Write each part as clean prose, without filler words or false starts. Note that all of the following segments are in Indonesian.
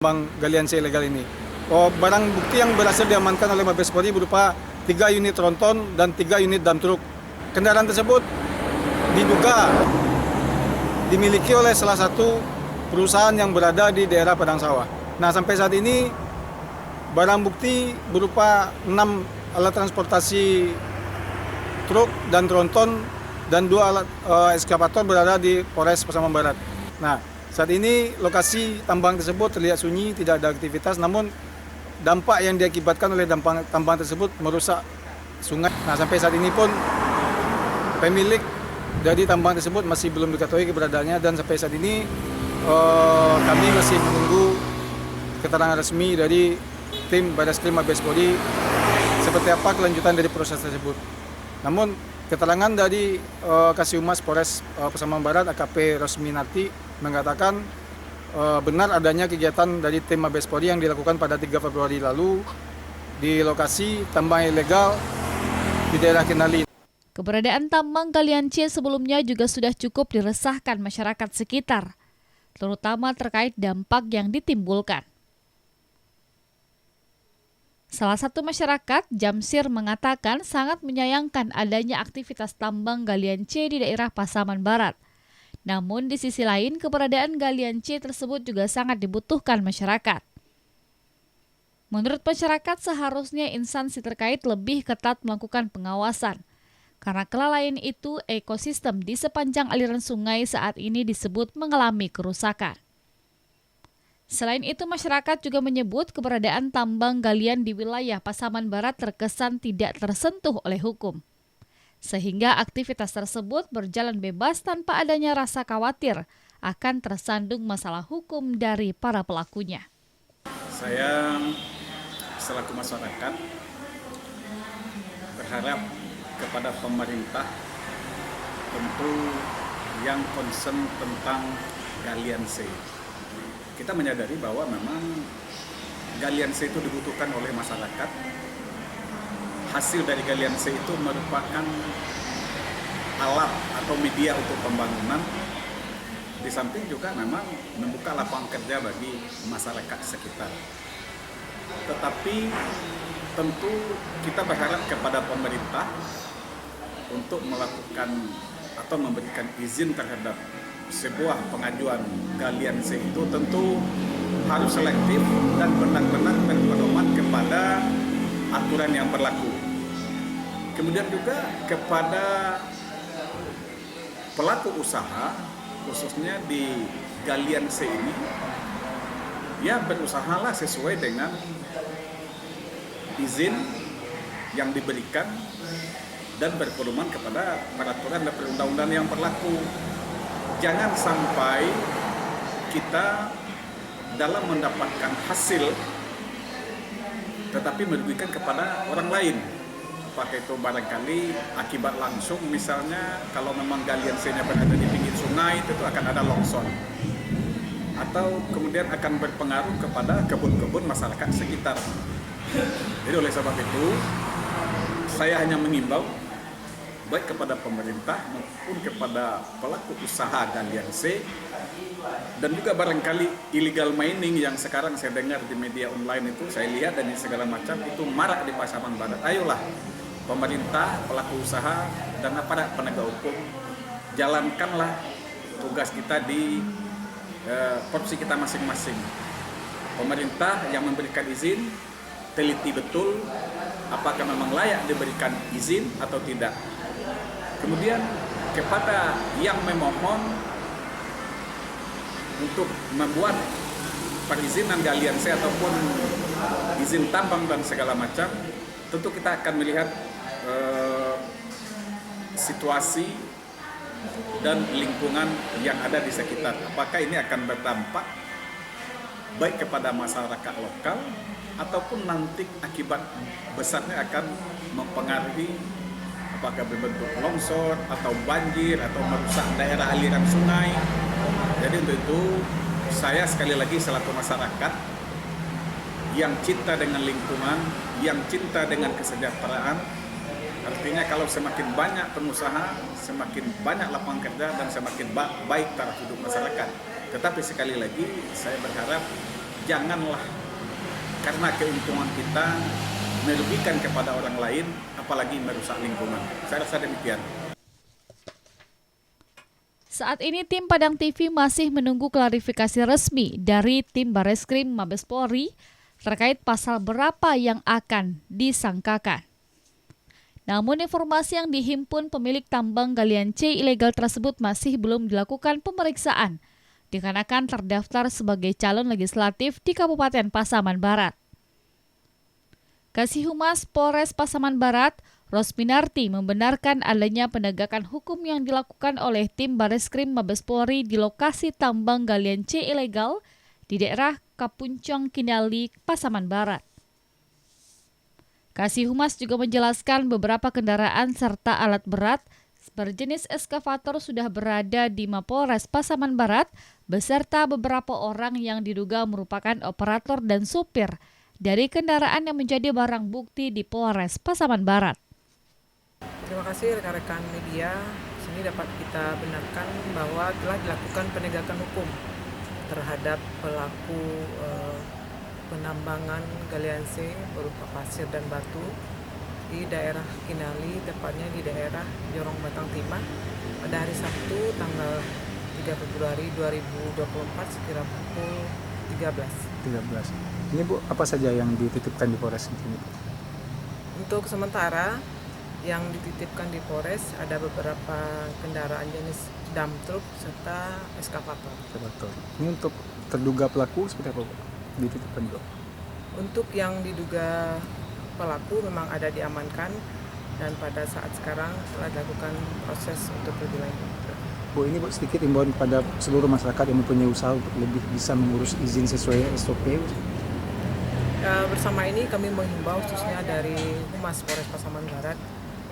tambang galian C ilegal ini. Barang bukti yang berhasil diamankan oleh Mabes Polri berupa 3 unit tronton dan 3 unit dump truck. Kendaraan tersebut diduga dimiliki oleh salah satu perusahaan yang berada di daerah Padang Sawah. Nah, sampai saat ini barang bukti berupa 6 alat transportasi truk dan tronton dan 2 alat ekskavator berada di Polres Pasaman Barat. Nah, saat ini lokasi tambang tersebut terlihat sunyi, tidak ada aktivitas, namun dampak yang diakibatkan oleh tambang tersebut merusak sungai. Nah, sampai saat ini pun pemilik dari tambang tersebut masih belum diketahui keberadaannya, dan sampai saat ini kami masih menunggu keterangan resmi dari tim Barreskrim Mabes Polri seperti apa kelanjutan dari proses tersebut. Namun keterangan dari Kasihumas Polres Pasaman Barat AKP Rosminati mengatakan benar adanya kegiatan dari tim Mabes Polri yang dilakukan pada 3 Februari lalu di lokasi tambang ilegal di daerah Kenali. Keberadaan tambang galian C sebelumnya juga sudah cukup diresahkan masyarakat sekitar, terutama terkait dampak yang ditimbulkan. Salah satu masyarakat, Jamsir, mengatakan sangat menyayangkan adanya aktivitas tambang galian C di daerah Pasaman Barat. Namun di sisi lain, keberadaan galian C tersebut juga sangat dibutuhkan masyarakat. Menurut masyarakat, seharusnya instansi terkait lebih ketat melakukan pengawasan. Karena kelalaian itu, ekosistem di sepanjang aliran sungai saat ini disebut mengalami kerusakan. Selain itu, masyarakat juga menyebut keberadaan tambang galian di wilayah Pasaman Barat terkesan tidak tersentuh oleh hukum, sehingga aktivitas tersebut berjalan bebas tanpa adanya rasa khawatir akan tersandung masalah hukum dari para pelakunya. Saya selaku masyarakat berharap kepada pemerintah tentu yang concern tentang galian C. Kita menyadari bahwa memang galian C itu dibutuhkan oleh masyarakat. Hasil dari galian C itu merupakan alat atau media untuk pembangunan. Di samping juga memang membuka lapangan kerja bagi masyarakat sekitar. Tetapi tentu kita berharap kepada pemerintah untuk melakukan atau memberikan izin terhadap sebuah pengajuan galian C itu tentu harus selektif dan benar-benar berpedoman kepada aturan yang berlaku. Kemudian juga kepada pelaku usaha, khususnya di galian C ini, ya berusahalah sesuai dengan izin yang diberikan dan berpedoman kepada peraturan dan perundang-undangan yang berlaku. Jangan sampai kita dalam mendapatkan hasil tetapi merugikan kepada orang lain. Apakah itu barangkali akibat langsung, misalnya kalau memang galian C-nya berada di pinggir sungai itu akan ada longsor, atau kemudian akan berpengaruh kepada kebun-kebun masyarakat sekitar. Jadi oleh sebab itu saya hanya mengimbau baik kepada pemerintah maupun kepada pelaku usaha galian C, dan juga barangkali illegal mining yang sekarang saya dengar di media online itu, saya lihat dan segala macam itu marak di Pasaman Barat. Ayolah pemerintah, pelaku usaha, dan aparat penegak hukum, jalankanlah tugas kita di porsi kita masing-masing. Pemerintah yang memberikan izin, teliti betul apakah memang layak diberikan izin atau tidak. Kemudian kepada yang memohon untuk membuat perizinan galian C ataupun izin tambang dan segala macam, tentu kita akan melihat situasi dan lingkungan yang ada di sekitar. Apakah ini akan berdampak baik kepada masyarakat lokal ataupun nanti akibat besarnya akan mempengaruhi apakah berbentuk longsor atau banjir atau merusak daerah aliran sungai. Jadi untuk itu saya sekali lagi selaku masyarakat yang cinta dengan lingkungan, yang cinta dengan kesejahteraan, artinya kalau semakin banyak pengusaha, semakin banyak lapangan kerja dan semakin baik taraf hidup masyarakat. Tetapi sekali lagi saya berharap janganlah karena keuntungan kita merugikan kepada orang lain, apalagi merusak lingkungan. Saya rasa demikian. Saat ini tim Padang TV masih menunggu klarifikasi resmi dari tim Bareskrim Mabes Polri terkait pasal berapa yang akan disangkakan. Namun informasi yang dihimpun pemilik tambang galian C ilegal tersebut masih belum dilakukan pemeriksaan, dikarenakan terdaftar sebagai calon legislatif di Kabupaten Pasaman Barat. Kasih Humas Polres Pasaman Barat, Rosminarti, membenarkan adanya penegakan hukum yang dilakukan oleh tim Bareskrim Mabes Polri di lokasi tambang galian C ilegal di daerah Kapuncong Kinali, Pasaman Barat. Kasih Humas juga menjelaskan beberapa kendaraan serta alat berat berjenis eskavator sudah berada di Mapolres Pasaman Barat beserta beberapa orang yang diduga merupakan operator dan supir dari kendaraan yang menjadi barang bukti di Polres Pasaman Barat. Terima kasih rekan-rekan media. Sini dapat kita benarkan bahwa telah dilakukan penegakan hukum terhadap pelaku penambangan galian C berupa pasir dan batu di daerah Kinali, tepatnya di daerah Jorong Batang Timah pada hari Sabtu tanggal 3 Februari 2024 sekira pukul 13. Ini Bu, apa saja yang dititipkan di Polres ini? Untuk sementara yang dititipkan di Polres ada beberapa kendaraan jenis dump truck serta eskavator. Ini untuk terduga pelaku seperti apa Bu? Dititipkan juga. Untuk yang diduga pelaku memang ada diamankan dan pada saat sekarang telah dilakukan proses untuk lebih lanjut. Bu, ini Bu, sedikit imbauan kepada seluruh masyarakat yang mempunyai usaha untuk lebih bisa mengurus izin sesuai SOP. Bersama ini kami menghimbau khususnya dari Humas Polres Pasaman Barat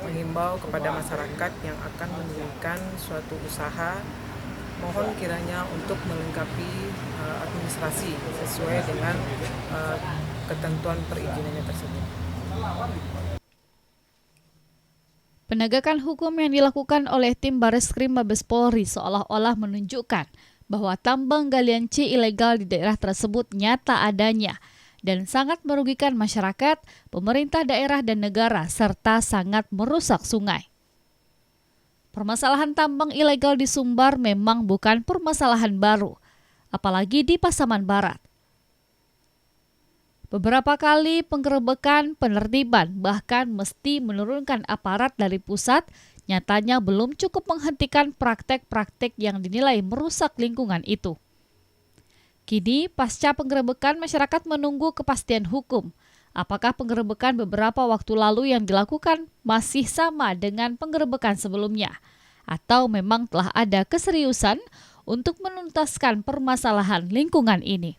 menghimbau kepada masyarakat yang akan mendirikan suatu usaha, mohon kiranya untuk melengkapi administrasi sesuai dengan ketentuan perizinannya tersebut. Penegakan hukum yang dilakukan oleh tim Bareskrim Mabes Polri seolah-olah menunjukkan bahwa tambang galian C ilegal di daerah tersebut nyata adanya dan sangat merugikan masyarakat, pemerintah daerah dan negara, serta sangat merusak sungai. Permasalahan tambang ilegal di Sumbar memang bukan permasalahan baru, apalagi di Pasaman Barat. Beberapa kali penggerebekan, penertiban, bahkan mesti menurunkan aparat dari pusat, nyatanya belum cukup menghentikan praktek-praktek yang dinilai merusak lingkungan itu. Kini, pasca penggerebekan, masyarakat menunggu kepastian hukum. Apakah penggerebekan beberapa waktu lalu yang dilakukan masih sama dengan penggerebekan sebelumnya? Atau memang telah ada keseriusan untuk menuntaskan permasalahan lingkungan ini?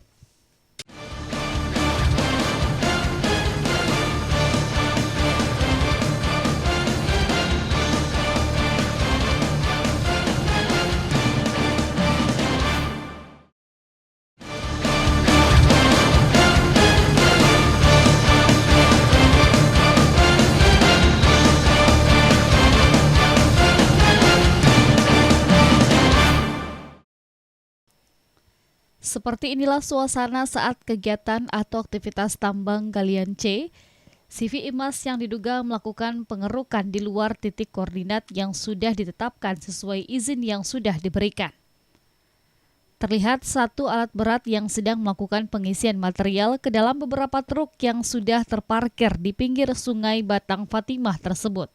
Seperti inilah suasana saat kegiatan atau aktivitas tambang galian C. CV Imas yang diduga melakukan pengerukan di luar titik koordinat yang sudah ditetapkan sesuai izin yang sudah diberikan. Terlihat satu alat berat yang sedang melakukan pengisian material ke dalam beberapa truk yang sudah terparkir di pinggir sungai Batang Fatimah tersebut.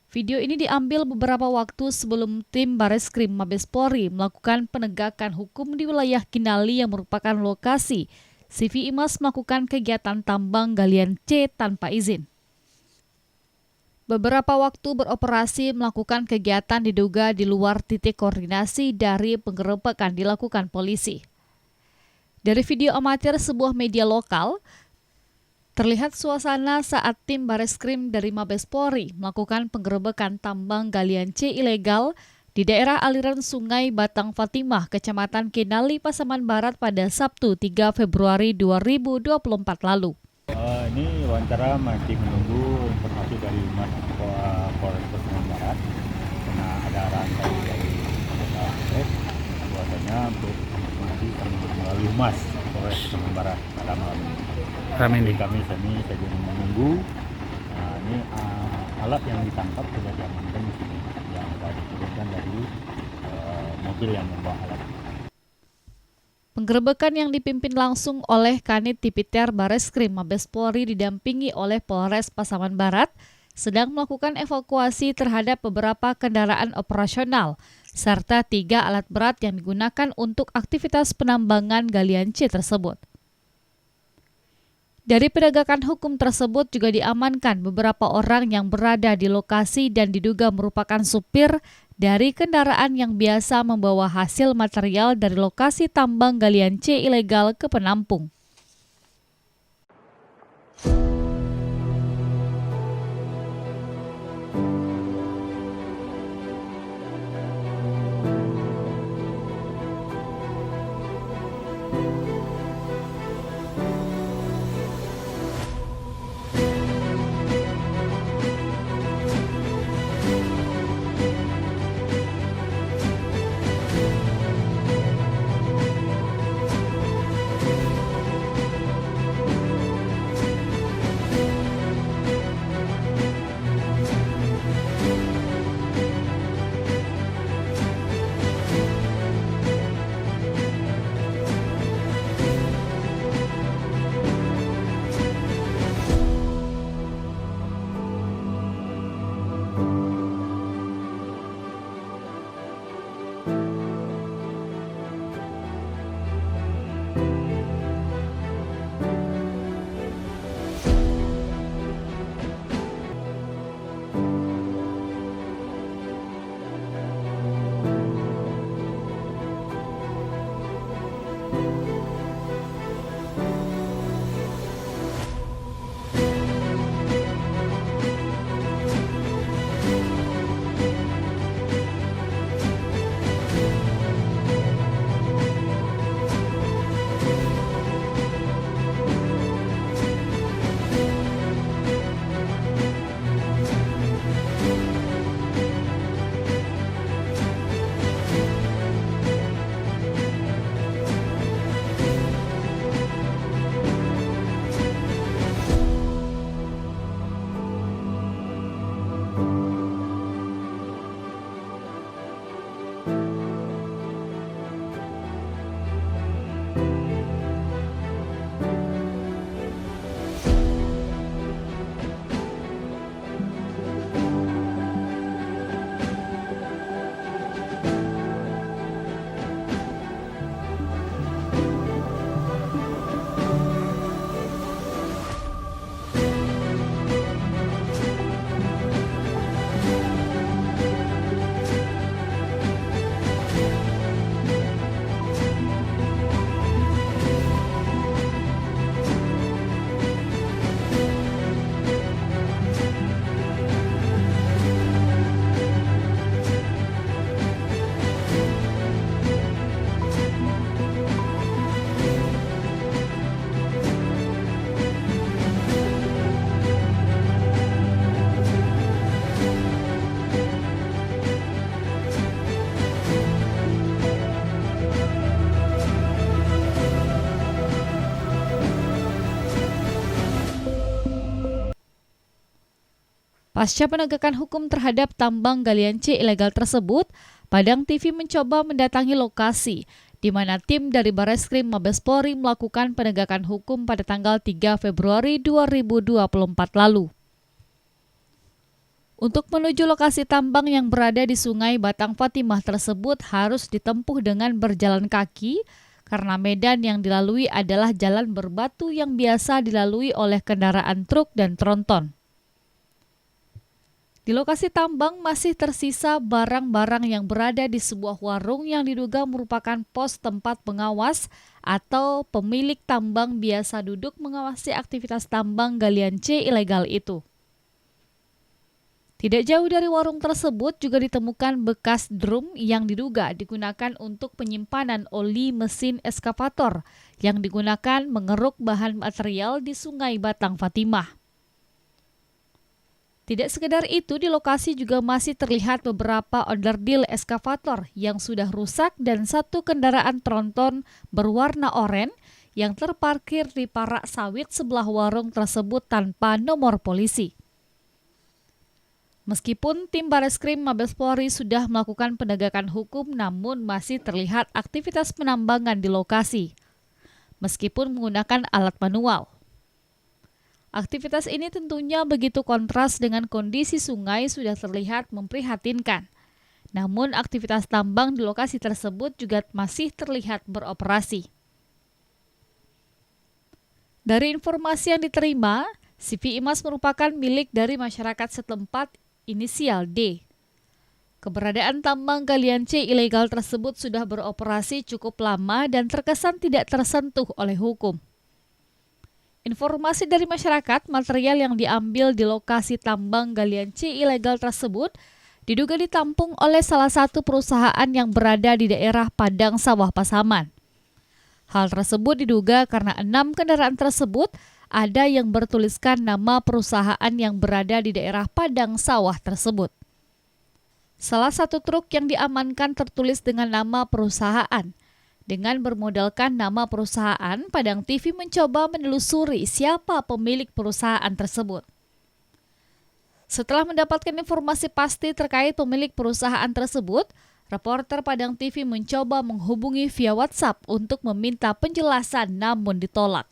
Video ini diambil beberapa waktu sebelum tim Bareskrim Mabes Polri melakukan penegakan hukum di wilayah Kinali yang merupakan lokasi CV Imas melakukan kegiatan tambang galian C tanpa izin. Beberapa waktu beroperasi melakukan kegiatan diduga di luar titik koordinasi dari penggerebekan dilakukan polisi. Dari video amatir sebuah media lokal, terlihat suasana saat tim Bareskrim dari Mabes Polri melakukan penggerebekan tambang galian C ilegal di daerah aliran sungai Batang Fatimah, Kecamatan Kinali, Pasaman Barat pada Sabtu 3 Februari 2024 lalu. Ini wawancara masih menunggu informasi dari Humas Polres Pasaman Barat karena ada arahan dari Polres bahwasanya untuk informasi kami Lumas Polres Pasaman Barat pada malam ini. Ramai Jadi kami saja menunggu. Nah, ini alat yang ditangkap sudah diamankan di sini, yang sudah diturunkan dari mobil yang membawa alat. Penggerebekan yang dipimpin langsung oleh Kanit Tipiter Bareskrim Mabes Polri didampingi oleh Polres Pasaman Barat sedang melakukan evakuasi terhadap beberapa kendaraan operasional serta 3 alat berat yang digunakan untuk aktivitas penambangan galian C tersebut. Dari penegakan hukum tersebut juga diamankan beberapa orang yang berada di lokasi dan diduga merupakan supir dari kendaraan yang biasa membawa hasil material dari lokasi tambang galian C ilegal ke penampung. Pasca penegakan hukum terhadap tambang galian C ilegal tersebut, Padang TV mencoba mendatangi lokasi, di mana tim dari Bareskrim Mabes Polri melakukan penegakan hukum pada tanggal 3 Februari 2024 lalu. Untuk menuju lokasi tambang yang berada di Sungai Batang Fatimah tersebut harus ditempuh dengan berjalan kaki, karena medan yang dilalui adalah jalan berbatu yang biasa dilalui oleh kendaraan truk dan tronton. Di lokasi tambang masih tersisa barang-barang yang berada di sebuah warung yang diduga merupakan pos tempat pengawas atau pemilik tambang biasa duduk mengawasi aktivitas tambang galian C ilegal itu. Tidak jauh dari warung tersebut juga ditemukan bekas drum yang diduga digunakan untuk penyimpanan oli mesin eskavator yang digunakan mengeruk bahan material di Sungai Batang Fatimah. Tidak sekedar itu, di lokasi juga masih terlihat beberapa onderdil eskavator yang sudah rusak dan satu kendaraan tronton berwarna oranye yang terparkir di parak sawit sebelah warung tersebut tanpa nomor polisi. Meskipun tim Bareskrim Mabes Polri sudah melakukan penegakan hukum, namun masih terlihat aktivitas penambangan di lokasi, meskipun menggunakan alat manual. Aktivitas ini tentunya begitu kontras dengan kondisi sungai sudah terlihat memprihatinkan. Namun aktivitas tambang di lokasi tersebut juga masih terlihat beroperasi. Dari informasi yang diterima, CV Imas merupakan milik dari masyarakat setempat inisial D. Keberadaan tambang galian C ilegal tersebut sudah beroperasi cukup lama dan terkesan tidak tersentuh oleh hukum. Informasi dari masyarakat, material yang diambil di lokasi tambang galian C ilegal tersebut diduga ditampung oleh salah satu perusahaan yang berada di daerah Padang Sawah Pasaman. Hal tersebut diduga karena 6 kendaraan tersebut ada yang bertuliskan nama perusahaan yang berada di daerah Padang Sawah tersebut. Salah satu truk yang diamankan tertulis dengan nama perusahaan. Dengan bermodalkan nama perusahaan, Padang TV mencoba menelusuri siapa pemilik perusahaan tersebut. Setelah mendapatkan informasi pasti terkait pemilik perusahaan tersebut, reporter Padang TV mencoba menghubungi via WhatsApp untuk meminta penjelasan namun ditolak.